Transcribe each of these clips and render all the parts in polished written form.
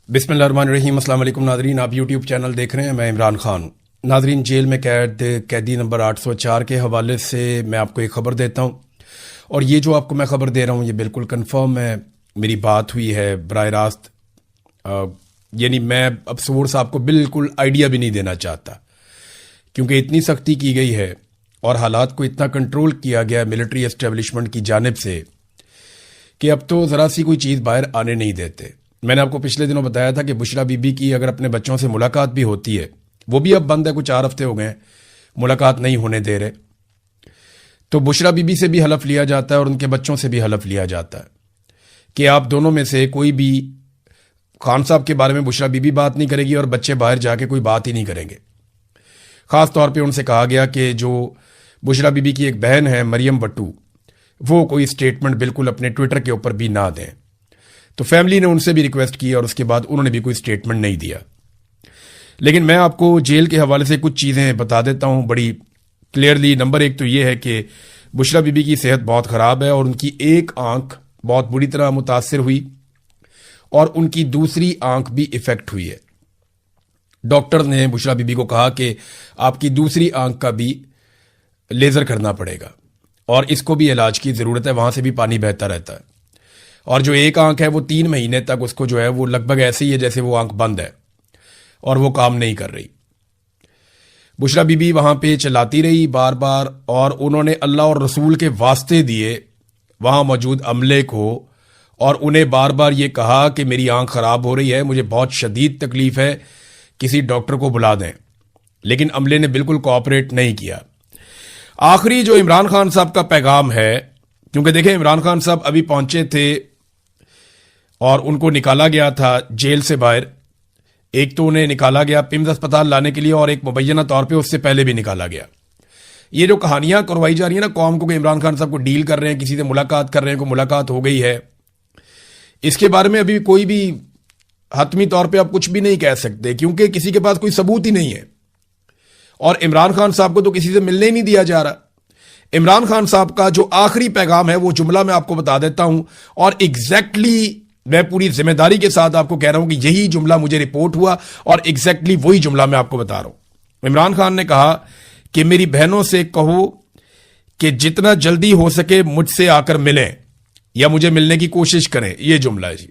बिस्मिल्लाहिर्रहमानिर्रहीम। अस्सलाम वालेकुम नाजरीन, आप यूट्यूब चैनल देख रहे हैं। मैं इमरान खान। नाजरीन, जेल में कैदी नंबर 804 के हवाले से मैं आपको एक ख़बर देता हूँ, और ये जो आपको मैं ख़बर दे रहा हूँ ये बिल्कुल कंफर्म है, मेरी बात हुई है बराह रास्त। यानी मैं अब सोर्स आपको बिल्कुल आइडिया भी नहीं देना चाहता, क्योंकि इतनी सख्ती की गई है और हालात को इतना कंट्रोल किया गया मिलिट्री एस्टेब्लिशमेंट की जानिब से कि अब तो ज़रा सी कोई चीज़ बाहर आने नहीं देते। मैंने आपको पिछले दिनों बताया था कि बुशरा बीबी की अगर अपने बच्चों से मुलाकात भी होती है, वो भी अब बंद है, कुछ 4 हफ्ते हो गए मुलाकात नहीं होने दे रहे, तो बुशरा बीबी से भी हलफ लिया जाता है और उनके बच्चों से भी हलफ लिया जाता है कि आप दोनों में से कोई भी खान साहब के बारे में बुशरा बीबी बात नहीं करेगी और बच्चे बाहर जाके कोई बात ही नहीं करेंगे। ख़ास तौर पे उनसे कहा गया कि जो बुशरा बीबी की एक बहन है मरियम बट्टू, वो कोई स्टेटमेंट बिल्कुल अपने ट्विटर के ऊपर भी ना दें। तो फैमिली ने उनसे भी रिक्वेस्ट की और उसके बाद उन्होंने भी कोई स्टेटमेंट नहीं दिया। लेकिन मैं आपको जेल के हवाले से कुछ चीज़ें बता देता हूँ बड़ी क्लियरली। नंबर 1 तो ये है कि बुशरा बीबी की सेहत बहुत ख़राब है और उनकी एक आंख बहुत बुरी तरह मुतासर हुई और उनकी दूसरी आंख भी इफेक्ट हुई है। डॉक्टर ने बुशरा बीबी को कहा कि आपकी दूसरी आंख का भी लेज़र करना पड़ेगा और इसको भी इलाज की ज़रूरत है, वहाँ से भी पानी बहता रहता है। और जो एक आंख है वो 3 महीने तक उसको जो है वो लगभग ऐसे ही है जैसे वो आंख बंद है और वो काम नहीं कर रही। बुशरा बीबी वहाँ पे चिल्लाती रही बार बार और उन्होंने अल्लाह और रसूल के वास्ते दिए वहाँ मौजूद अमले को और उन्हें बार बार ये कहा कि मेरी आंख ख़राब हो रही है, मुझे बहुत शदीद तकलीफ़ है, किसी डॉक्टर को बुला दें। लेकिन अमले ने बिल्कुल कोऑपरेट नहीं किया। आखिरी जो इमरान खान साहब का पैगाम है, क्योंकि देखें इमरान खान साहब अभी पहुंचे थे और उनको निकाला गया था जेल से बाहर। एक तो उन्हें निकाला गया पिम्स अस्पताल लाने के लिए और एक मुबैना तौर पे उससे पहले भी निकाला गया। ये जो कहानियां करवाई जा रही है ना कौम को कि इमरान खान साहब को डील कर रहे हैं, किसी से मुलाकात कर रहे हैं, को मुलाकात हो गई है, इसके बारे में अभी कोई भी हतमी तौर पे आप कुछ भी नहीं कह सकते, क्योंकि किसी के पास कोई सबूत ही नहीं है और इमरान खान साहब को तो किसी से मिलने ही नहीं दिया जा रहा। इमरान खान साहब का जो आखिरी पैगाम है वो जुमला मैं आपको बता देता हूं और एग्जैक्टली मैं पूरी जिम्मेदारी के साथ आपको कह रहा हूं कि यही जुमला मुझे रिपोर्ट हुआ और एग्जैक्टली वही जुमला मैं आपको बता रहा हूं। इमरान खान ने कहा कि मेरी बहनों से कहो कि जितना जल्दी हो सके मुझसे आकर मिलें या मुझे मिलने की कोशिश करें। यह जुमला है जी,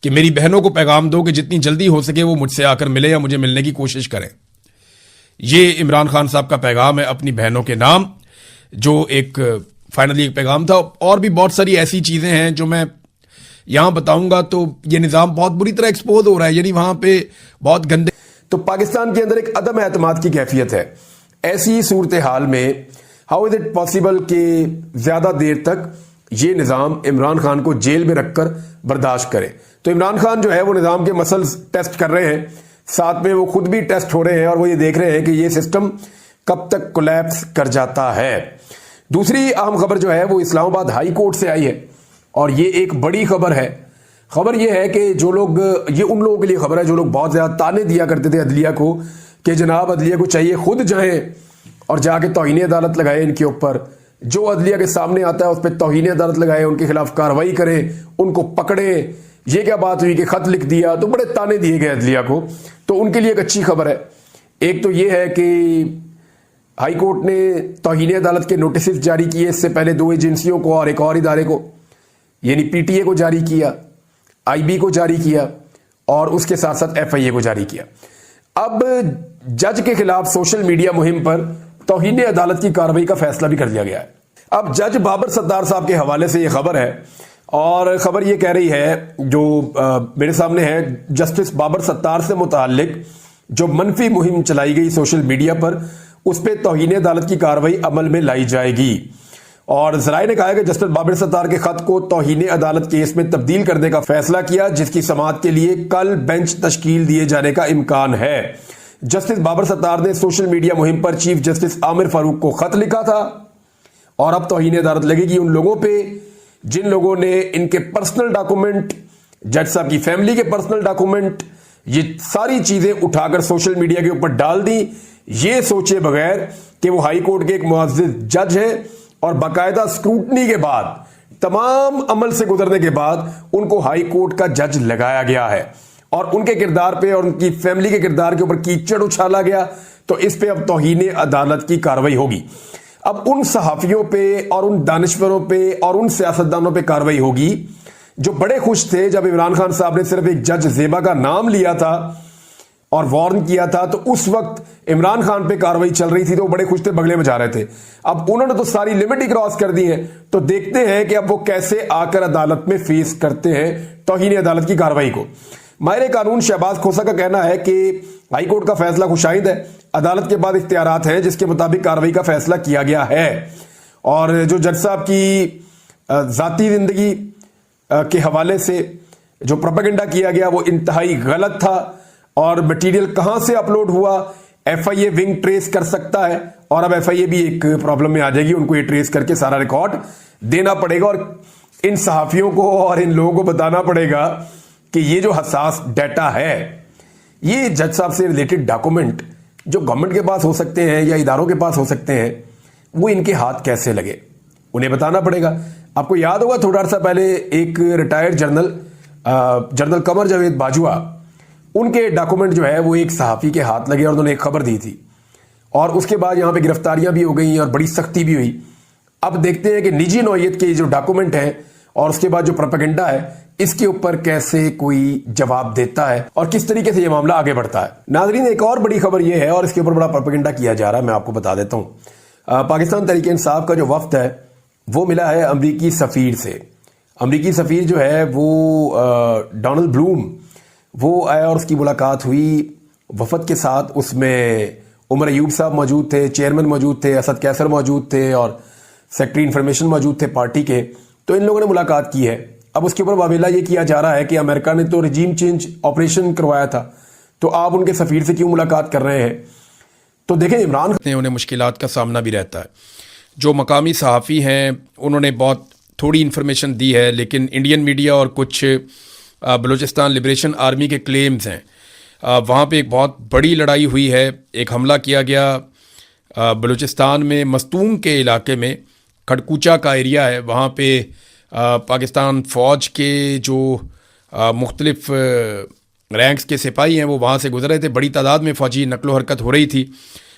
कि मेरी बहनों को पैगाम दो कि जितनी जल्दी हो सके वो मुझसे आकर मिले या मुझे मिलने की कोशिश करें। ये इमरान खान साहब का पैगाम है अपनी बहनों के नाम, जो एक फाइनली एक पैगाम था। और भी बहुत सारी ऐसी चीजें हैं जो मैं यहां बताऊंगा। तो ये निजाम बहुत बुरी तरह एक्सपोज हो रहा है, यानी वहां पे बहुत गंदे। तो पाकिस्तान के अंदर एक अदम एतमाद की कैफियत है। ऐसी सूरत हाल में हाउ इज इट पॉसिबल कि ज्यादा देर तक ये निजाम इमरान खान को जेल में रखकर बर्दाश्त करे। तो इमरान खान जो है वो निजाम के मसल्स टेस्ट कर रहे हैं, साथ में वो खुद भी टेस्ट हो रहे हैं और वो ये देख रहे हैं कि ये सिस्टम कब तक कोलैप्स कर जाता है। दूसरी अहम खबर जो है वो इस्लामाबाद हाई कोर्ट से आई है और ये एक बड़ी खबर है। खबर ये है कि जो लोग, ये उन लोगों के लिए खबर है जो लोग बहुत ज्यादा ताने दिया करते थे अदलिया को कि जनाब अदलिया को चाहिए खुद जाएं और जाके तौहीन अदालत लगाए इनके ऊपर, जो अदलिया के सामने आता है उस पर तौहीन अदालत लगाए, उनके खिलाफ कार्रवाई करें, उनको पकड़े। ये क्या बात हुई कि खत लिख दिया, तो बड़े ताने दिए गए अदलिया को। तो उनके लिए एक अच्छी खबर है। एक तो ये है कि हाई कोर्ट ने तौहीन अदालत के नोटिस जारी किए, इससे पहले 2 एजेंसियों को और एक और इदारे को, यानी पीटीए को जारी किया, आईबी को जारी किया और उसके साथ साथ एफआईए को जारी किया। अब जज के खिलाफ सोशल मीडिया मुहिम पर तौहीन अदालत की कार्रवाई का फैसला भी कर लिया गया है। अब जज बाबर सत्तार साहब के हवाले से यह खबर है और खबर यह कह रही है जो मेरे सामने है, जस्टिस बाबर सत्तार से मुताल्लिक जो मनफी मुहिम चलाई गई सोशल मीडिया पर, उस पर तौहीन अदालत की कार्रवाई अमल में लाई जाएगी। और जराए ने कहा है कि जस्टिस बाबर सत्तार के खत को तौहीन अदालत केस में तब्दील करने का फैसला किया, जिसकी समाअत के लिए कल बेंच तश्कील दिए जाने का इम्कान है। जस्टिस बाबर सत्तार ने सोशल मीडिया मुहिम पर चीफ जस्टिस आमिर फारूक को खत लिखा था और अब तौहीन अदालत लगेगी उन लोगों पे जिन लोगों ने इनके पर्सनल डॉक्यूमेंट, जज साहब की फैमिली के पर्सनल डॉक्यूमेंट, ये सारी चीजें उठाकर सोशल मीडिया के ऊपर डाल दी, ये सोचे बगैर कि वो हाई कोर्ट के एक मुअज़्ज़िज़ जज हैं और बाकायदा स्क्रूटनी के बाद तमाम अमल से गुजरने के बाद उनको हाई कोर्ट का जज लगाया गया है और उनके किरदार पे और उनकी फैमिली के किरदार के ऊपर कीचड़ उछाला गया। तो इस पे अब तौहीन अदालत की कार्रवाई होगी। अब उन सहाफियों पे और उन दानिश्वरों पे और उन सियासतदानों पे कार्रवाई होगी जो बड़े खुश थे जब इमरान खान साहब ने सिर्फ एक जज ज़ेबा का नाम लिया था और वार्न किया था। तो उस वक्त इमरान खान पे कार्रवाई चल रही थी तो वो बड़े खुश थे, बगले में जा रहे थे। अब उन्होंने तो सारी लिमिट ही क्रॉस कर दी है। तो देखते हैं कि अब वो कैसे आकर अदालत में फेस करते हैं तौहीन अदालत की कार्रवाई को। माहिर कानून शहबाज खोसा का कहना है कि हाई कोर्ट का फैसला खुशाइंद है। अदालत के बाद इख्तियारात हैं जिसके मुताबिक कार्रवाई का फैसला किया गया है। और जो जज साहब की जाती जिंदगी के हवाले से जो प्रोपेगेंडा किया गया वो इंतहाई गलत था। और मटेरियल कहां से अपलोड हुआ एफआईए विंग ट्रेस कर सकता है और अब एफआईए भी एक प्रॉब्लम में आ जाएगी। उनको ये ट्रेस करके सारा रिकॉर्ड देना पड़ेगा और इन सहाफियों को और इन लोगों को बताना पड़ेगा कि ये जो हसास डाटा है, ये जज साहब से रिलेटेड डॉक्यूमेंट जो गवर्नमेंट के पास हो सकते हैं या इदारों के पास हो सकते हैं, वो इनके हाथ कैसे लगे, उन्हें बताना पड़ेगा। आपको याद होगा थोड़ा अर्सा पहले एक रिटायर्ड जनरल कमर जावेद बाजवा, उनके डॉक्यूमेंट जो है वो एक सहाफी के हाथ लगे और उन्होंने एक खबर दी थी और उसके बाद यहां पे गिरफ्तारियां भी हो गई और बड़ी सख्ती भी हुई। अब देखते हैं कि निजी नौयत के जो डॉक्यूमेंट है और उसके बाद जो प्रोपेगेंडा है, इसके ऊपर कैसे कोई जवाब देता है और किस तरीके से यह मामला आगे बढ़ता है। नाज़रीन, एक और बड़ी खबर यह है और इसके ऊपर बड़ा प्रोपेगेंडा किया जा रहा है, मैं आपको बता देता हूं। पाकिस्तान तहरीक इंसाफ का जो वफ्द है वो मिला है अमरीकी सफीर से। अमरीकी सफीर जो है वो डोनाल्ड ब्लूम, वो आया और उसकी मुलाकात हुई वफद के साथ। उसमें उमर अयूब साहब मौजूद थे, चेयरमैन मौजूद थे, असद कैसर मौजूद थे और सेक्रेटरी इंफॉर्मेशन मौजूद थे पार्टी के। तो इन लोगों ने मुलाकात की है। अब उसके ऊपर वावेला ये किया जा रहा है कि अमेरिका ने तो रजीम चेंज ऑपरेशन करवाया था, तो आप उनके सफीर से क्यों मुलाकात कर रहे हैं। तो देखें, इमरान खान उन्हें मुश्किलात का सामना भी रहता है। जो मकामी सहाफ़ी हैं उन्होंने बहुत थोड़ी इन्फॉर्मेशन दी है, लेकिन इंडियन मीडिया और कुछ बलूचिस्तान लिबरेशन आर्मी के क्लेम्स हैं। वहाँ पे एक बहुत बड़ी लड़ाई हुई है, एक हमला किया गया बलूचिस्तान में मस्तूंग के इलाके में, खड़कूचा का एरिया है। वहाँ पे पाकिस्तान फ़ौज के जो मुख्तलिफ रैंक्स के सिपाही हैं वो वहाँ से गुजर रहे थे। बड़ी तादाद में फ़ौजी नकलो हरकत हो रही थी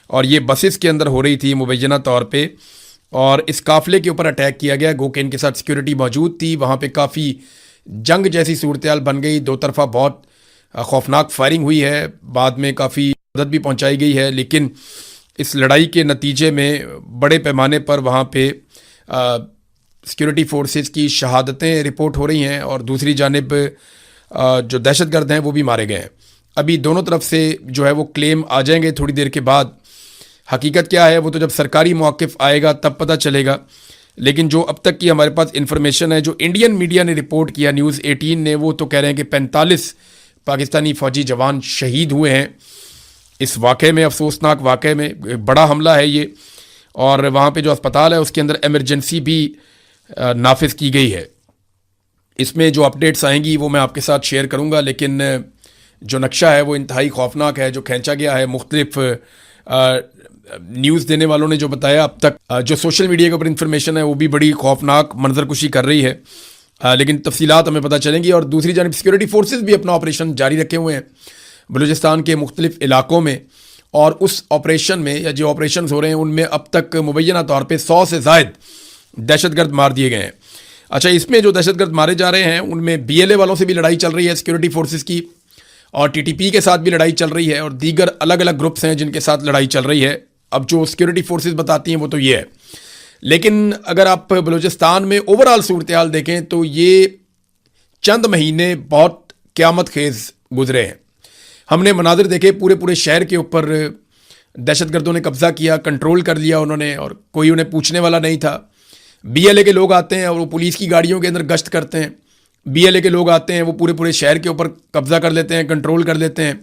और ये बसेस के अंदर हो रही थी मुबैना तौर पे। और इस काफ़िले के ऊपर अटैक किया गया, गो के इनके साथ सिक्योरिटी मौजूद थी। वहाँ पे काफ़ी जंग जैसी सूरत बन गई, दो तरफा बहुत खौफनाक फायरिंग हुई है, बाद में काफ़ी मदद भी पहुँचाई गई है। लेकिन इस लड़ाई के नतीजे में बड़े पैमाने पर वहाँ पे सिक्योरिटी फोर्सेस की शहादतें रिपोर्ट हो रही हैं और दूसरी जानिब जो दहशतगर्द हैं वो भी मारे गए हैं। अभी दोनों तरफ से जो है वो क्लेम आ जाएंगे थोड़ी देर के बाद। हकीकत क्या है वो तो जब सरकारी मौक़िफ़ आएगा तब पता चलेगा। लेकिन जो अब तक की हमारे पास इन्फॉर्मेशन है, जो इंडियन मीडिया ने रिपोर्ट किया, न्यूज़ 18 ने, वो तो कह रहे हैं कि 45 पाकिस्तानी फ़ौजी जवान शहीद हुए हैं इस वाक़े में, अफसोसनाक वाक़े में। एक बड़ा हमला है ये। और वहाँ पे जो अस्पताल है उसके अंदर एमरजेंसी भी नाफिज की गई है। इसमें जो अपडेट्स आएंगी वो मैं आपके साथ शेयर करूँगा, लेकिन जो नक्शा है वो इंतहाई खौफनाक है जो खींचा गया है। मुख्तलिफ न्यूज़ देने वालों ने जो बताया अब तक, जो सोशल मीडिया के ऊपर इंफॉर्मेशन है वो भी बड़ी खौफनाक मंजरकुशी कर रही है, लेकिन तफसीलात हमें पता चलेंगी। और दूसरी जानिब सिक्योरिटी फोर्सेस भी अपना ऑपरेशन जारी रखे हुए हैं बलूचिस्तान के मुख्तलिफ इलाकों में। और उस ऑपरेशन में या जो ऑपरेशन हो रहे हैं उनमें अब तक मुबैना तौर पर 100 से ज़ायद दहशतगर्द मार दिए गए हैं। अच्छा, इसमें जो दहशतगर्द मारे जा रहे हैं उनमें BLA वालों से भी लड़ाई चल रही है सिक्योरिटी फोर्सेस की, और TTP के साथ भी लड़ाई चल रही है, और दीगर अलग अलग ग्रुप्स हैं जिनके साथ लड़ाई चल रही है। अब जो सिक्योरिटी फोर्सेस बताती हैं वो तो ये है। लेकिन अगर आप बलूचिस्तान में ओवरऑल सूरत हाल देखें तो ये चंद महीने बहुत क़यामत खेज़ गुजरे हैं। हमने मनाजिर देखे, पूरे शहर के ऊपर दहशतगर्दों ने कब्ज़ा किया, कंट्रोल कर लिया उन्होंने, और कोई उन्हें पूछने वाला नहीं था। BLA के लोग आते हैं और वो पुलिस की गाड़ियों के अंदर गश्त करते हैं। BLA के लोग आते हैं, वो पूरे शहर के ऊपर कब्ज़ा कर लेते हैं, कंट्रोल कर लेते हैं,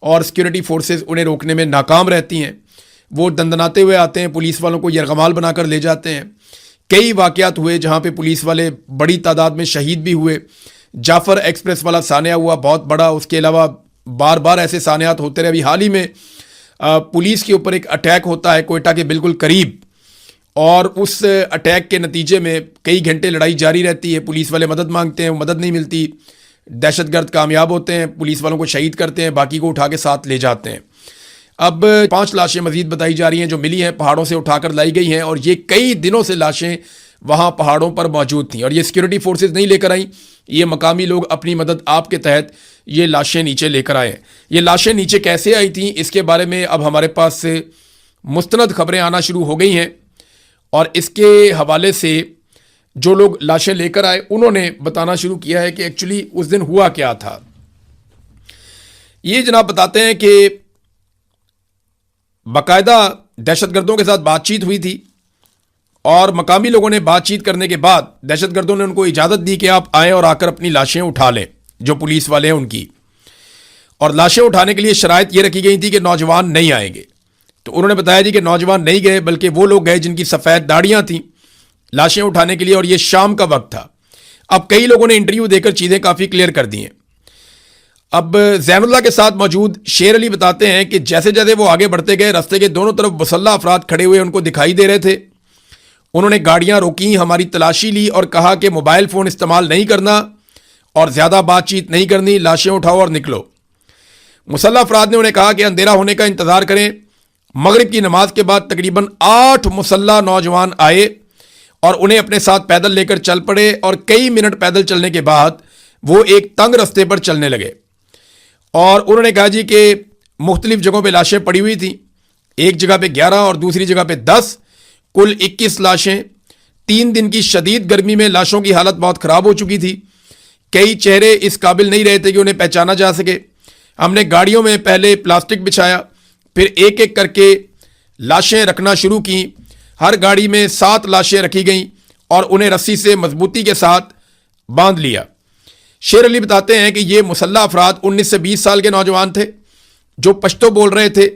और सिक्योरिटी फोर्सेस उन्हें रोकने में नाकाम रहती हैं। वो दंदनाते हुए आते हैं, पुलिस वालों को यरगमाल बनाकर ले जाते हैं। कई वाक़यात हुए जहाँ पे पुलिस वाले बड़ी तादाद में शहीद भी हुए। जाफ़र एक्सप्रेस वाला सानिया हुआ बहुत बड़ा, उसके अलावा बार बार ऐसे सानियात होते रहे। अभी हाल ही में पुलिस के ऊपर एक अटैक होता है कोयटा के बिल्कुल करीब, और उस अटैक के नतीजे में कई घंटे लड़ाई जारी रहती है, पुलिस वाले मदद मांगते हैं, मदद नहीं मिलती, दहशतगर्द कामयाब होते हैं, पुलिस वालों को शहीद करते हैं, बाकी को उठा के साथ ले जाते हैं। अब 5 लाशें मजीद बताई जा रही हैं जो मिली हैं, पहाड़ों से उठाकर लाई गई हैं, और ये कई दिनों से लाशें वहाँ पहाड़ों पर मौजूद थीं, और ये सिक्योरिटी फोर्सेज नहीं लेकर आई, ये मकामी लोग अपनी मदद आप के तहत ये लाशें नीचे लेकर आए। ये लाशें नीचे कैसे आई थीं, इसके बारे में अब हमारे पास से मुस्तनद खबरें आना शुरू हो गई हैं, और इसके हवाले से जो लोग लाशें लेकर आए उन्होंने बताना शुरू किया है कि एक्चुअली उस दिन हुआ क्या था। ये जनाब बताते हैं कि बाकायदा दहशतगर्दों के साथ बातचीत हुई थी, और मकामी लोगों ने बातचीत करने के बाद दहशतगर्दों ने उनको इजाज़त दी कि आप आएँ और आकर अपनी लाशें उठा लें, जो पुलिस वाले हैं उनकी। और लाशें उठाने के लिए शराइत ये रखी गई थी कि नौजवान नहीं आएंगे। तो उन्होंने बताया जी कि नौजवान नहीं गए, बल्कि वो लोग गए जिनकी सफ़ेद दाढ़ियाँ थीं लाशें उठाने के लिए, और ये शाम का वक्त था। अब कई लोगों ने इंटरव्यू देकर चीज़ें काफ़ी क्लियर कर दी हैं। अब ज़ैनुल्लाह के साथ मौजूद शेर अली बताते हैं कि जैसे जैसे वो आगे बढ़ते गए, रास्ते के दोनों तरफ मुसल्लह अफराद खड़े हुए उनको दिखाई दे रहे थे। उन्होंने गाड़ियां रोकी, हमारी तलाशी ली और कहा कि मोबाइल फ़ोन इस्तेमाल नहीं करना और ज़्यादा बातचीत नहीं करनी, लाशें उठाओ और निकलो। मुसल्लह अफराद ने उन्हें कहा कि अंधेरा होने का इंतज़ार करें। मगरिब की नमाज के बाद तकरीबन 8 मुसल्लह नौजवान आए और उन्हें अपने साथ पैदल लेकर चल पड़े, और कई मिनट पैदल चलने के बाद वो एक तंग रास्ते पर चलने लगे। और उन्होंने कहा जी कि मुख्तलिफ जगहों पे लाशें पड़ी हुई थी, एक जगह पे 11 और दूसरी जगह पे 10, कुल 21 लाशें। 3 दिन की शदीद गर्मी में लाशों की हालत बहुत ख़राब हो चुकी थी। कई चेहरे इस काबिल नहीं रहे थे कि उन्हें पहचाना जा सके। हमने गाड़ियों में पहले प्लास्टिक बिछाया, फिर एक एक करके लाशें रखना शुरू की। हर गाड़ी में 7 लाशें रखी गईं और उन्हें रस्सी से मजबूती के साथ बांध लिया। शेर अली बताते हैं कि ये मुसल्लह अफराद 19 से 20 साल के नौजवान थे जो पश्तो बोल रहे थे,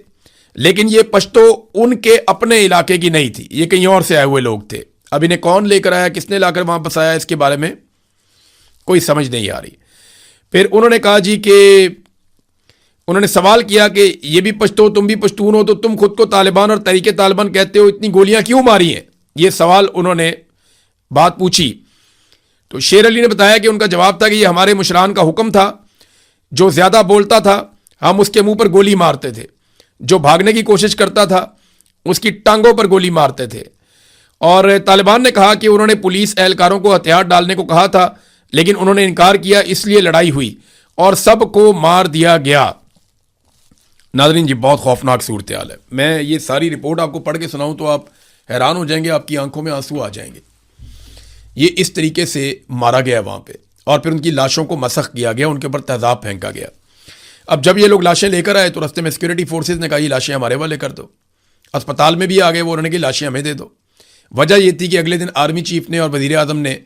लेकिन ये पश्तो उनके अपने इलाके की नहीं थी, ये कहीं और से आए हुए लोग थे। अब इन्हें कौन लेकर आया, किसने लाकर वहां बसाया, इसके बारे में कोई समझ नहीं आ रही। फिर उन्होंने कहा जी कि उन्होंने सवाल किया कि ये भी पश्तो, तुम भी पश्तून हो, तो तुम खुद को तालिबान और तहरीके तालिबान कहते हो, इतनी गोलियां क्यों मारी हैं? ये सवाल उन्होंने बात पूछी। तो शेर अली ने बताया कि उनका जवाब था कि ये हमारे मुशरान का हुक्म था, जो ज़्यादा बोलता था हम उसके मुंह पर गोली मारते थे, जो भागने की कोशिश करता था उसकी टांगों पर गोली मारते थे। और तालिबान ने कहा कि उन्होंने पुलिस एहलकारों को हथियार डालने को कहा था, लेकिन उन्होंने इनकार किया, इसलिए लड़ाई हुई और सबको मार दिया गया। नाज़रीन जी, बहुत खौफनाक सूरत हाल है। मैं ये सारी रिपोर्ट आपको पढ़ के सुनाऊं तो आप हैरान हो जाएंगे, आपकी आंखों में आंसू आ जाएंगे। ये इस तरीके से मारा गया वहाँ पे, और फिर उनकी लाशों को मसख किया गया, उनके ऊपर तेज़ाब फेंका गया। अब जब ये लोग लाशें लेकर आए तो रास्ते में सिक्योरिटी फोर्सेज ने कहा ये लाशें हमारे वाले कर दो। अस्पताल में भी आ गए वो, उन्होंने कहा लाशें हमें दे दो। वजह यह थी कि अगले दिन आर्मी चीफ ने और वज़ीर आज़म ने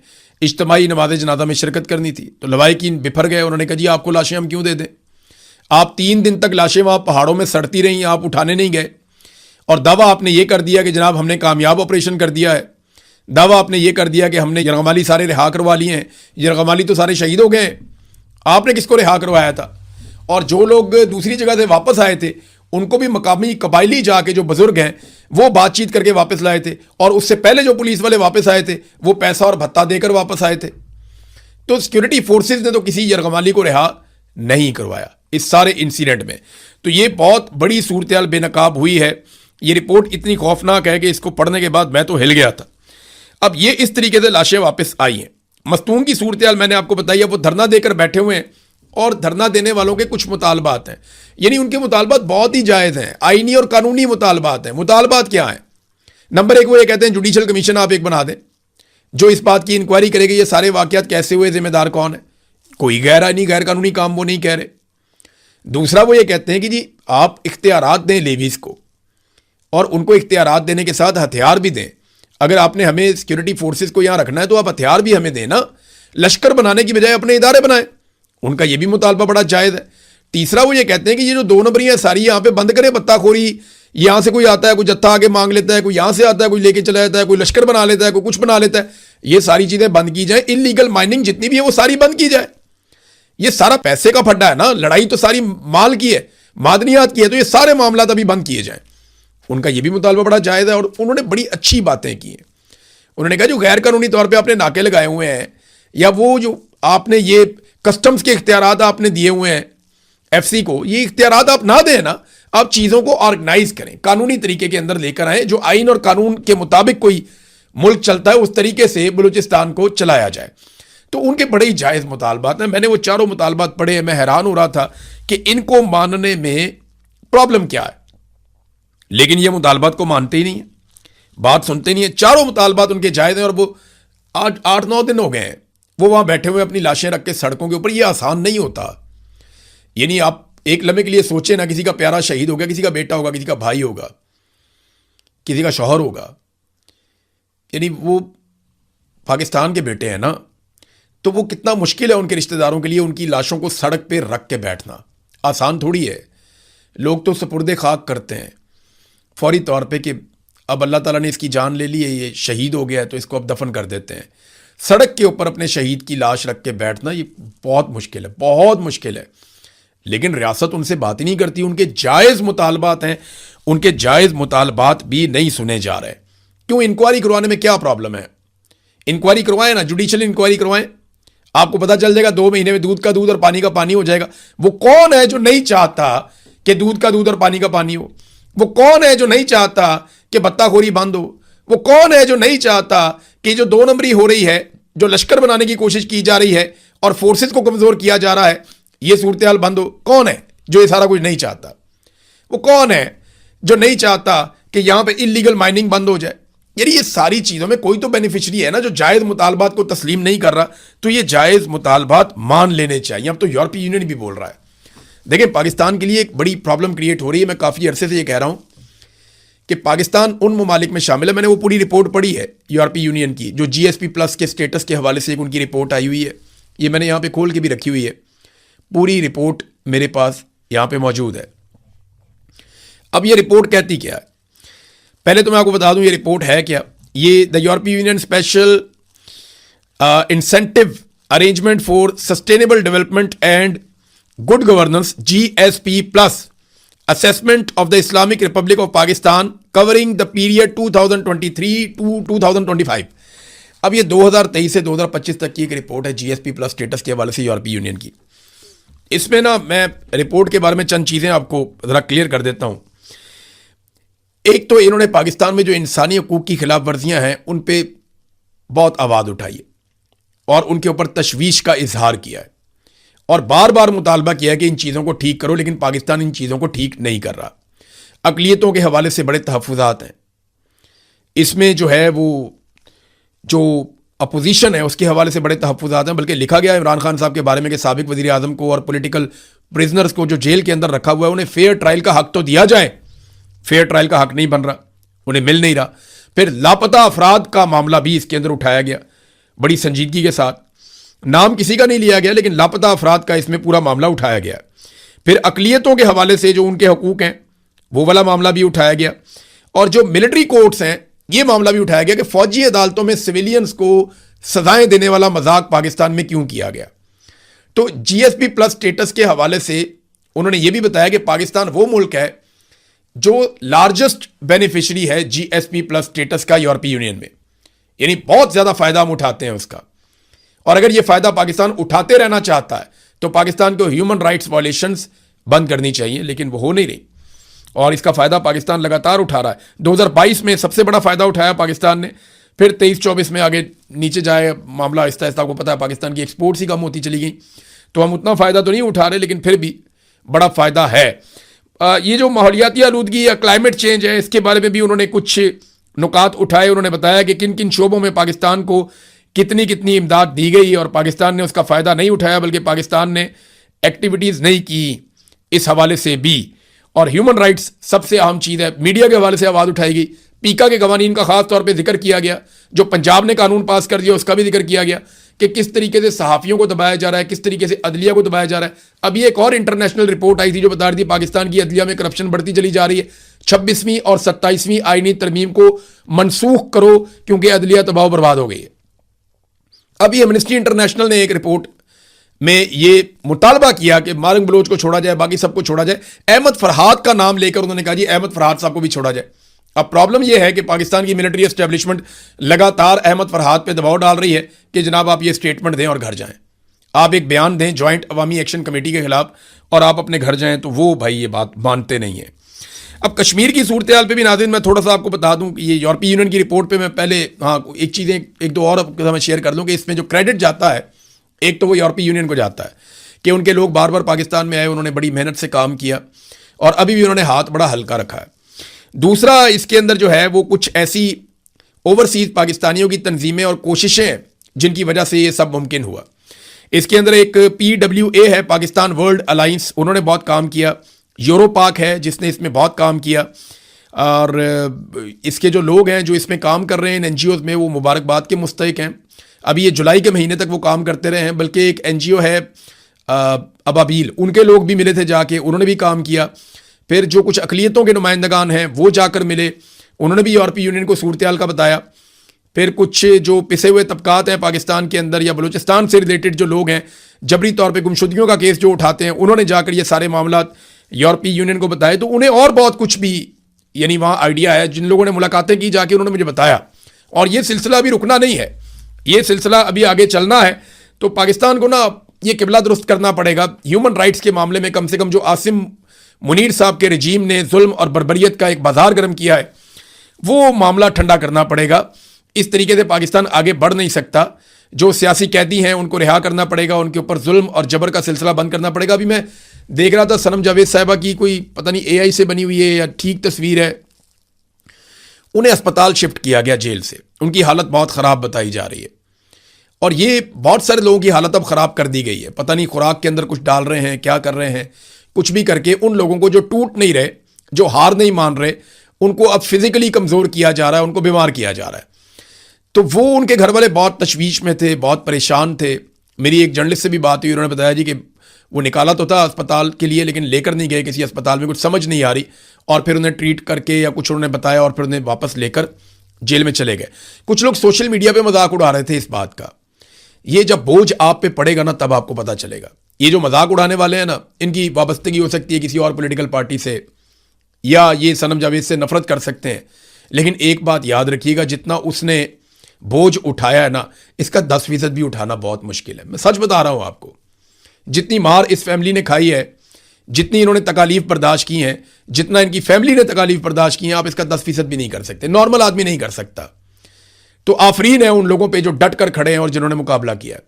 इज्तिमाई नमाज जनाजा में शिरकत करनी थी, तो लवाहिकीन बिफर गए। उन्होंने कहा जी आपको लाशें हम क्यों दे दें, आप 3 दिन तक लाशें वहाँ पहाड़ों में सड़ती रहीं, आप उठाने नहीं गए। और दावा आपने ये कर दिया कि जनाब हमने कामयाब ऑपरेशन कर दिया है। दावा आपने ये कर दिया कि हमने यरगमाली सारे रिहा करवा लिए हैं। यरगमाली तो सारे शहीद हो गए, आपने किसको रिहा करवाया था? और जो लोग दूसरी जगह से वापस आए थे उनको भी मकामी कबायली जाके जो बुजुर्ग हैं वो बातचीत करके वापस लाए थे, और उससे पहले जो पुलिस वाले वापस आए थे वो पैसा और भत्ता देकर वापस आए थे। तो सिक्योरिटी फोर्सेज ने तो किसी यरगमाली को रिहा नहीं करवाया इस सारे इंसिडेंट में। तो ये बहुत बड़ी सूरत हाल बेनकाब हुई है। ये रिपोर्ट इतनी खौफनाक है कि इसको पढ़ने के बाद मैं तो हिल गया था। अब ये इस तरीके से लाशें वापस आई हैं। मस्तूम की सूरत हाल मैंने आपको बताई है, वो धरना देकर बैठे हुए हैं, और धरना देने वालों के कुछ मुतालबात हैं, यानी उनके मुतालबात बहुत ही जायज़ हैं, आईनी और कानूनी मुतालबात हैं। मुतालबात क्या हैं? नंबर 1 वो ये कहते हैं जुडिशल कमीशन आप एक बना दें जो इस बात की इंक्वायरी करेगी ये सारे वाक़यात कैसे हुए, जिम्मेदार कौन है। कोई गैर कानूनी काम वो नहीं कह रहे। दूसरा वो ये कहते हैं कि जी आप इख्तियारात दें लेवीज़ को, और उनको इख्तियारात देने के साथ हथियार भी दें। अगर आपने हमें सिक्योरिटी फोर्सेज को यहाँ रखना है तो आप हथियार भी हमें दें ना, लश्कर बनाने की बजाय अपने इदारे बनाएं। उनका ये भी मुतालबा बड़ा जायज़ है। तीसरा वो ये कहते हैं कि ये जो 2 नंबरियाँ सारी यहाँ पे बंद करें, बत्ताखोरी। यहाँ से कोई आता है, कोई जत्था आगे मांग लेता है, कोई यहाँ से आता है, कोई लेके चला जाता है, कोई लश्कर बना लेता है, कोई कुछ बना लेता है। ये सारी चीज़ें बंद की जाए। इलीगल माइनिंग जितनी भी है वो सारी बंद की जाए। ये सारा पैसे का फड्डा है ना, लड़ाई तो सारी माल की है, मादनियात की है, तो ये सारे मामला अभी बंद किए जाएं। उनका ये भी मुतालबा बड़ा जायज़ है और उन्होंने बड़ी अच्छी बातें की हैं। उन्होंने कहा जो गैर कानूनी तौर पे आपने नाके लगाए हुए हैं या वो जो आपने ये कस्टम्स के इख्तियारात आपने दिए हुए हैं एफसी को, ये इख्तियारात आप ना दें ना, आप चीज़ों को ऑर्गेनाइज करें, कानूनी तरीके के अंदर लेकर आएँ, जो आइन और कानून के मुताबिक कोई मुल्क चलता है उस तरीके से बलूचिस्तान को चलाया जाए। तो उनके बड़े ही जायज़ मुतालबात हैं। मैंने वो चारों मुतालबात पढ़े, मैं हैरान हो रहा था कि इनको मानने में प्रॉब्लम क्या है, लेकिन ये मुतालबात को मानते ही नहीं है, बात सुनते नहीं है। चारों मुतालबात उनके जायज़ हैं और वो 8-9 दिन हो गए हैं वो वहाँ बैठे हुए अपनी लाशें रख के सड़कों के ऊपर। ये आसान नहीं होता। यानी आप एक लम्हे के लिए सोचें ना, किसी का प्यारा शहीद हो गया, किसी का बेटा होगा, किसी का भाई होगा, किसी का शौहर होगा, यानी वो पाकिस्तान के बेटे हैं ना, तो वो कितना मुश्किल है उनके रिश्तेदारों के लिए उनकी लाशों को सड़क पे रख के बैठना। आसान थोड़ी है। लोग तो सुपुर्दे खाक करते हैं फौरी तौर पे कि अब अल्लाह ताला ने इसकी जान ले ली है, ये शहीद हो गया है तो इसको अब दफन कर देते हैं। सड़क के ऊपर अपने शहीद की लाश रख के बैठना ये बहुत मुश्किल है, बहुत मुश्किल है। लेकिन रियासत उनसे बात ही नहीं करती। उनके जायज़ मुतालबात हैं, उनके जायज़ मुतालबात भी नहीं सुने जा रहे। क्यों? इंक्वायरी करवाने में क्या प्रॉब्लम है? इंक्वायरी करवाएं ना, जुडिशियल इंक्वायरी करवाएं, आपको पता चल जाएगा 2 महीने में दूध का दूध और पानी का पानी हो जाएगा। वो कौन है जो नहीं चाहता कि दूध का दूध और पानी का पानी हो? वो कौन है जो नहीं चाहता कि बत्ताखोरी बंद हो? वो कौन है जो नहीं चाहता कि जो 2 नंबरी हो रही है, जो लश्कर बनाने की कोशिश की जा रही है और फोर्सेस को कमजोर किया जा रहा है, ये सूरत हाल बंद हो? कौन है जो ये सारा कुछ नहीं चाहता? वो कौन है जो नहीं चाहता कि यहां पे इलीगल माइनिंग बंद हो जाए? यानी ये सारी चीज़ों में कोई तो बेनिफिशरी है ना जो जायज़ मुतालबात को तस्लीम नहीं कर रहा, तो ये जायज़ मुतालबात मान लेने चाहिए। अब तो यूरोपीय यूनियन भी बोल रहा है। देखिए, पाकिस्तान के लिए एक बड़ी प्रॉब्लम क्रिएट हो रही है। मैं काफ़ी अरसे से ये कह रहा हूँ कि पाकिस्तान उन ममालिक में शामिल है। मैंने वो पूरी रिपोर्ट पढ़ी है यूरोपीय यूनियन की, जो GSP+ के स्टेटस के हवाले से एक उनकी रिपोर्ट आई हुई है। ये मैंने यहाँ पर खोल के भी रखी हुई है, पूरी रिपोर्ट मेरे पास यहाँ पर मौजूद है। अब ये रिपोर्ट कहती क्या है? पहले तो मैं आपको बता दूं ये रिपोर्ट है क्या। ये the European union special incentive arrangement for sustainable development and good governance GSP+ assessment of the Islamic republic of Pakistan covering the period 2023 to 2025। अब ये 2023 से 2025 तक की एक रिपोर्ट है GSP+ स्टेटस के हवाले से यूरोपीय यूनियन की। इसमें ना मैं रिपोर्ट के बारे में चंद चीज़ें आपको ज़रा क्लियर कर देता हूँ। एक तो इन्होंने पाकिस्तान में जो इंसानी हकूक़ की खिलाफ वर्जियाँ हैं उन पे बहुत आवाज़ उठाई है और उनके ऊपर तशवीश का इजहार किया है और बार बार मुतालबा किया है कि इन चीज़ों को ठीक करो, लेकिन पाकिस्तान इन चीज़ों को ठीक नहीं कर रहा। अक़लियतों के हवाले से बड़े तहफ़्फ़ुज़ात हैं इसमें, जो है वो जो अपोजिशन है उसके हवाले से बड़े तहफ़्फ़ुज़ात हैं। बल्कि लिखा गया इमरान खान साहब के बारे में कि साबिक़ वज़ीर आज़म को और पॉलिटिकल प्रिजनर्स को जो जेल के अंदर रखा हुआ है उन्हें फेयर ट्रायल का हक तो दिया जाए। फेयर ट्रायल का हक नहीं बन रहा, उन्हें मिल नहीं रहा। फिर लापता अफराद का मामला भी इसके अंदर उठाया गया बड़ी संजीदगी के साथ। नाम किसी का नहीं लिया गया, लेकिन लापता अफराद का इसमें पूरा मामला उठाया गया। फिर अक़लियतों के हवाले से जो उनके हकूक़ हैं वो वाला मामला भी उठाया गया और जो मिलिट्री कोर्ट्स हैं ये मामला भी उठाया गया कि फ़ौजी अदालतों में सिविलियंस को सजाएं देने वाला मजाक पाकिस्तान में क्यों किया गया। तो GSP+ स्टेटस के हवाले से उन्होंने ये भी बताया कि पाकिस्तान वो मुल्क है जो लार्जेस्ट बेनिफिशरी है GSP+ स्टेटस का यूरोपीय यूनियन में, यानी बहुत ज़्यादा फ़ायदा हम उठाते हैं उसका। और अगर ये फ़ायदा पाकिस्तान उठाते रहना चाहता है तो पाकिस्तान को ह्यूमन राइट्स वायलेशंस बंद करनी चाहिए, लेकिन वो हो नहीं रही और इसका फ़ायदा पाकिस्तान लगातार उठा रहा है। 2022 में सबसे बड़ा फ़ायदा उठाया पाकिस्तान ने, फिर 23-24 में आगे नीचे जाए मामला आहिस्ता आहिस्ता। आपको पता है पाकिस्तान की एक्सपोर्ट्स ही कम होती चली गई, तो हम उतना फ़ायदा तो नहीं उठा रहे, लेकिन फिर भी बड़ा फ़ायदा है। ये जो माहौलियाती आलूदगी या क्लाइमेट चेंज है इसके बारे में भी उन्होंने कुछ नुकात उठाए। उन्होंने बताया कि किन किन शोबों में पाकिस्तान को कितनी कितनी इमदाद दी गई और पाकिस्तान ने उसका फ़ायदा नहीं उठाया, बल्कि पाकिस्तान ने एक्टिविटीज़ नहीं की इस हवाले से भी। और ह्यूमन राइट्स सबसे अहम चीज़ है, मीडिया के हवाले से आवाज़ उठाई गई। पीका के कवानीन का ख़ास तौर पे जिक्र किया गया, जो पंजाब ने कानून पास कर दिया उसका भी जिक्र किया गया कि किस तरीके से सहाफ़ियों को दबाया जा रहा है, किस तरीके से अदलिया को दबाया जा रहा है। अभी एक और इंटरनेशनल रिपोर्ट आई थी जो बता रही थी पाकिस्तान की अदलिया में करप्शन बढ़ती चली जा रही है। 26वीं और 27वीं आईनी तरमीम को मनसूख करो क्योंकि अदलिया तबाह बर्बाद हो गई है। अभी एमनेस्टी इंटरनेशनल ने एक रिपोर्ट में ये मुतालबा किया कि मारिंग बलोच को छोड़ा जाए, बाकी सबको छोड़ा जाए। अहमद फरहाद का नाम लेकर उन्होंने कहा जी अहमद फरहाद साहब को भी छोड़ा जाए। अब प्रॉब्लम यह है कि पाकिस्तान की मिलिट्री एस्टेब्लिशमेंट लगातार अहमद फरहाद पे दबाव डाल रही है कि जनाब आप ये स्टेटमेंट दें और घर जाएं, आप एक बयान दें जॉइंट अवामी एक्शन कमेटी के खिलाफ और आप अपने घर जाएं। तो वो भाई ये बात मानते नहीं है। अब कश्मीर की सूरत हाल पर भी नाज़रीन मैं थोड़ा सा आपको बता दूं कि ये यूरोपीय यूनियन की रिपोर्ट पर मैं पहले एक चीज़ें एक दो और मैं शेयर कर दूं कि इसमें जो क्रेडिट जाता है एक तो वो यूरोपीय यूनियन को जाता है कि उनके लोग बार बार पाकिस्तान में आए, उन्होंने बड़ी मेहनत से काम किया और अभी भी उन्होंने हाथ बड़ा हल्का रखा है। दूसरा इसके अंदर जो है वो कुछ ऐसी ओवरसीज पाकिस्तानियों की तंजीमें और कोशिशें हैं जिनकी वजह से ये सब मुमकिन हुआ। इसके अंदर एक PWA है, पाकिस्तान वर्ल्ड अलाइंस, उन्होंने बहुत काम किया। यूरोपाक है जिसने इसमें बहुत काम किया और इसके जो लोग हैं जो इसमें काम कर रहे हैं इन NGOs में वो मुबारकबाद के मुस्तहिक हैं। अभी ये जुलाई के महीने तक वो काम करते रहे हैं। बल्कि एक NGO है अबाबील, उनके लोग भी मिले थे जाके, उन्होंने भी काम किया। फिर जो कुछ अकलियतों के नुमाइंदगान हैं वो जाकर मिले, उन्होंने भी यूरोपीय यूनियन को सूरत हाल का बताया। फिर कुछ जो पिसे हुए तबकात हैं पाकिस्तान के अंदर या बलूचिस्तान से रिलेटेड जो लोग हैं जबरी तौर पे गुमशुदगियों का केस जो उठाते हैं, उन्होंने जाकर ये सारे मामला यूरोपीय यूनियन को बताए। तो उन्हें और बहुत कुछ भी यानी वहाँ आइडिया है। जिन लोगों ने मुलाकातें की जाके उन्होंने मुझे बताया और ये सिलसिला अभी रुकना नहीं है, ये सिलसिला अभी आगे चलना है। तो पाकिस्तान को ना ये किबला दुरुस्त करना पड़ेगा। ह्यूमन राइट्स के मामले में कम से कम जो आसिम मुनीर साहब के रजीम ने जुल्म और बर्बरियत का एक बाजार गर्म किया है वो मामला ठंडा करना पड़ेगा। इस तरीके से पाकिस्तान आगे बढ़ नहीं सकता। जो सियासी कैदी हैं उनको रिहा करना पड़ेगा, उनके ऊपर जुल्म और जबर का सिलसिला बंद करना पड़ेगा। अभी मैं देख रहा था सनम जावेद साहिबा की कोई पता नहीं AI से बनी हुई है या ठीक तस्वीर है, उन्हें अस्पताल शिफ्ट किया गया जेल से, उनकी हालत बहुत ख़राब बताई जा रही है। और ये बहुत सारे लोगों की हालत अब ख़राब कर दी गई है, पता नहीं खुराक के अंदर कुछ डाल रहे हैं, क्या कर रहे हैं, कुछ भी करके उन लोगों को जो टूट नहीं रहे, जो हार नहीं मान रहे, उनको अब फिजिकली कमज़ोर किया जा रहा है, उनको बीमार किया जा रहा है। तो वो उनके घर वाले बहुत तशवीश में थे, बहुत परेशान थे। मेरी एक जर्नलिस्ट से भी बात हुई, उन्होंने बताया जी कि वो निकाला तो था अस्पताल के लिए लेकिन लेकर नहीं गए किसी अस्पताल में, कुछ समझ नहीं आ रही और फिर उन्हें ट्रीट करके या कुछ उन्होंने बताया और फिर उन्हें वापस लेकर जेल में चले गए। कुछ लोग सोशल मीडिया पे मजाक उड़ा रहे थे इस बात का। ये जब बोझ आप पे पड़ेगा ना तब आपको पता चलेगा। ये जो मजाक उड़ाने वाले हैं ना, इनकी वाबस्तगी हो सकती है किसी और पॉलिटिकल पार्टी से या ये सनम जावेद से नफरत कर सकते हैं, लेकिन एक बात याद रखिएगा, जितना उसने बोझ उठाया है ना, इसका 10% भी उठाना बहुत मुश्किल है। मैं सच बता रहा हूं आपको, जितनी मार इस फैमिली ने खाई है, जितनी इन्होंने तकालीफ बर्दाश्त की हैं, जितना इनकी फैमिली ने तकालीफ बर्दाश्त की हैं, आप इसका 10% भी नहीं कर सकते, नॉर्मल आदमी नहीं कर सकता। तो आफरीन है उन लोगों पे जो डट कर खड़े हैं और जिन्होंने मुकाबला किया।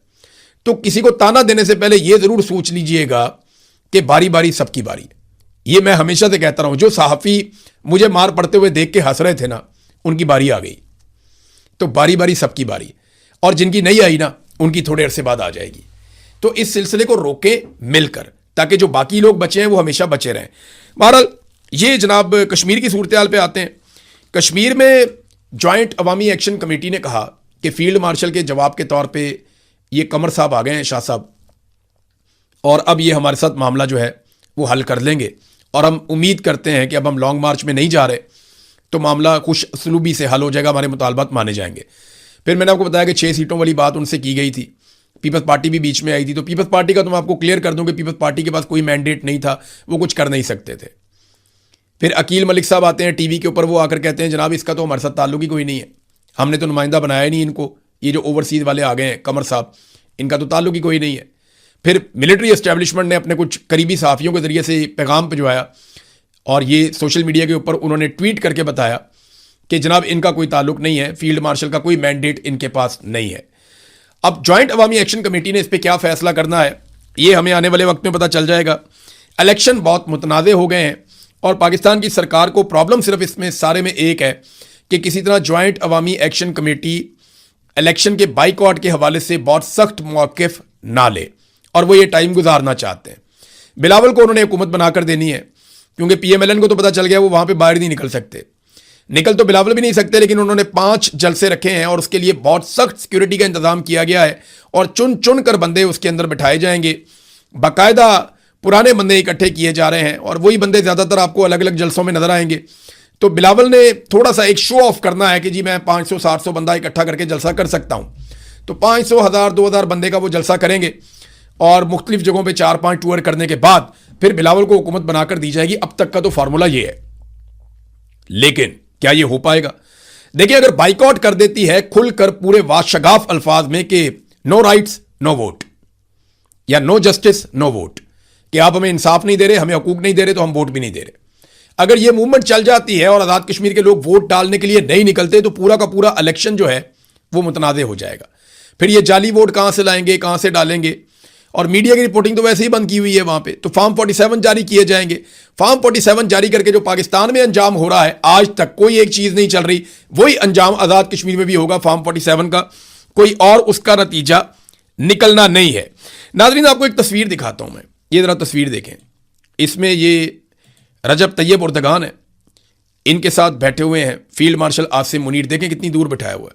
तो किसी को ताना देने से पहले यह जरूर सोच लीजिएगा कि बारी बारी सबकी बारी। ये मैं हमेशा से कहता रहा हूं, जो सहाफ़ी मुझे मार पड़ते हुए देख के हंस रहे थे ना, उनकी बारी आ गई। तो बारी बारी सबकी बारी, और जिनकी नहीं आई ना, उनकी थोड़े अरसे बाद आ जाएगी। तो इस सिलसिले को रोके मिलकर, ताकि जो बाकी लोग बचे हैं वो हमेशा बचे रहें। बहरहाल ये जनाब कश्मीर की सूरत हाल पे आते हैं। कश्मीर में जॉइंट अवामी एक्शन कमेटी ने कहा कि फील्ड मार्शल के जवाब के तौर पे ये कमर साहब आ गए हैं, शाह साहब, और अब ये हमारे साथ मामला जो है वो हल कर लेंगे और हम उम्मीद करते हैं कि अब हम लॉन्ग मार्च में नहीं जा रहे तो मामला खुश असलूबी से हल हो जाएगा, हमारे मुतालबात माने जाएंगे। फिर मैंने आपको बताया कि 6 सीटों वाली बात उनसे की गई थी, पीपल्स पार्टी भी बीच में आई थी। तो पीपल्स पार्टी का तो मैं आपको क्लियर कर दूं कि पीपल्स पार्टी के पास कोई मैंडेट नहीं था, वो कुछ कर नहीं सकते थे। फिर अकील मलिक साहब आते हैं टीवी के ऊपर, वो आकर कहते हैं जनाब इसका तो हमारे साथ ताल्लुक ही कोई नहीं है, हमने तो नुमाइंदा बनाया नहीं इनको, ये जो ओवरसीज वाले आ गए हैं कमर साहब, इनका तो ताल्लुक ही कोई नहीं है। फिर मिलिट्री एस्टेब्लिशमेंट ने अपने कुछ करीबी सहाफ़ियों के ज़रिए से पैगाम भिजवाया और ये सोशल मीडिया के ऊपर उन्होंने ट्वीट करके बताया कि जनाब इनका कोई ताल्लुक नहीं है, फील्ड मार्शल का कोई मैंडेट इनके पास नहीं है। अब जॉइंट अवामी एक्शन कमेटी ने इस पर क्या फैसला करना है ये हमें आने वाले वक्त में पता चल जाएगा। इलेक्शन बहुत मुतनाज़े हो गए हैं और पाकिस्तान की सरकार को प्रॉब्लम सिर्फ इसमें सारे में एक है कि किसी तरह जॉइंट अवामी एक्शन कमेटी इलेक्शन के बाइकआउट के हवाले से बहुत सख्त मौक़िफ़ ना ले, और वो ये टाइम गुजारना चाहते हैं। बिलावल को उन्होंने हुकूमत बनाकर देनी है, क्योंकि PMLN को तो पता चल गया वो वहाँ पे बाहर नहीं निकल सकते, निकल तो बिलावल भी नहीं सकते, लेकिन उन्होंने 5 जलसे रखे हैं और उसके लिए बहुत सख्त सिक्योरिटी का इंतजाम किया गया है और चुन चुन कर बंदे उसके अंदर बिठाए जाएंगे। बाकायदा पुराने बंदे इकट्ठे किए जा रहे हैं और वही बंदे ज़्यादातर आपको अलग अलग जलसों में नजर आएंगे। तो बिलावल ने थोड़ा सा एक शो ऑफ करना है कि जी मैं 500-700 बंदा इकट्ठा करके जलसा कर सकता हूँ। तो 500, 1000, 2000 बंदे का वो जलसा करेंगे और मुख्तलिफ जगहों पे 4-5 टूर करने के बाद फिर बिलावल को हुकूमत बनाकर दी जाएगी। अब तक का तो फार्मूला ये है, लेकिन क्या ये हो पाएगा? देखिए, अगर बाइकआउट कर देती है खुलकर पूरे वाशगाफ अल्फाज में कि नो राइट्स नो वोट या नो जस्टिस नो वोट, कि आप हमें इंसाफ नहीं दे रहे, हमें हकूक नहीं दे रहे, तो हम वोट भी नहीं दे रहे, अगर ये मूवमेंट चल जाती है और आज़ाद कश्मीर के लोग वोट डालने के लिए नहीं निकलते, तो पूरा का पूरा इलेक्शन जो है वो मुतनाज़ हो जाएगा। फिर ये जाली वोट कहां से लाएंगे, कहां से डालेंगे? और मीडिया की रिपोर्टिंग तो वैसे ही बंद की हुई है वहां पे। तो फॉर्म 47 जारी किए जाएंगे। फॉर्म 47 जारी करके जो पाकिस्तान में अंजाम हो रहा है, आज तक कोई एक चीज नहीं चल रही, वही अंजाम आजाद कश्मीर में भी होगा फॉर्म 47 का, कोई और उसका नतीजा निकलना नहीं है। नाज़रीन, आपको एक तस्वीर दिखाता हूं मैं, ये जरा तस्वीर देखें। इसमें ये रजब तैयब उर्दगान है, इनके साथ बैठे हुए हैं फील्ड मार्शल आसिम मुनीर। देखें कितनी दूर बैठाया हुआ है।